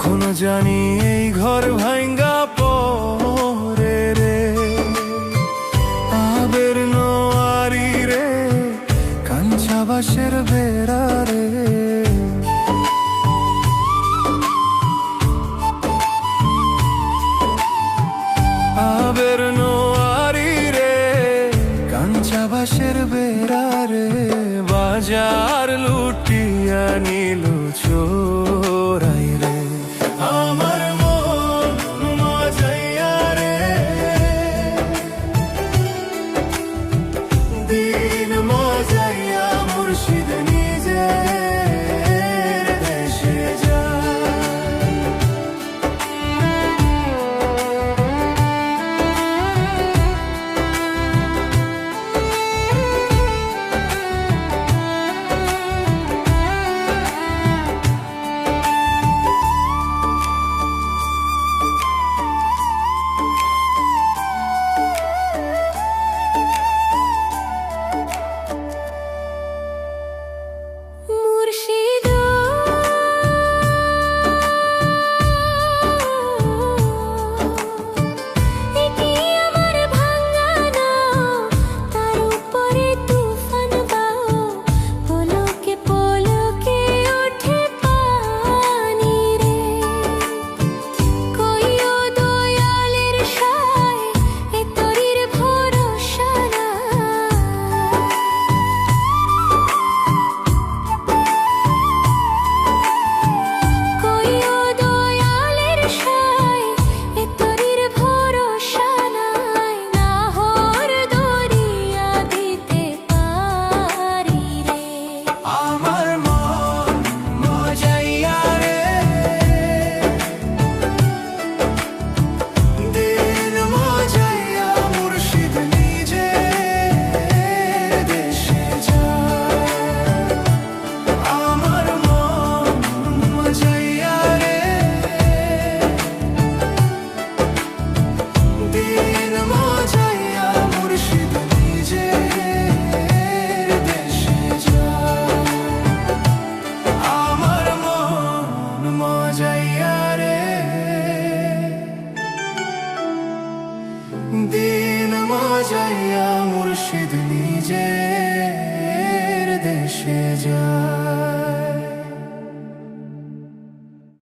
কখনো জানি এই ঘর ভাঙ্গা পরে রে, আবের নোয়ারি রে, কাঞ্চা বাঁশের বেড়া রে। আবের নোয়ারি রে, কাঞ্চা বাঁশের বেড়া রে, বাজার লুটিয়া নিল চোরাই রে। আমার মন মজাইয়া রে, দিন মজাইয়া মুর্শিদ নিজের দেশে যায়। দিন মজাইয়া মুর্শিদ নিজে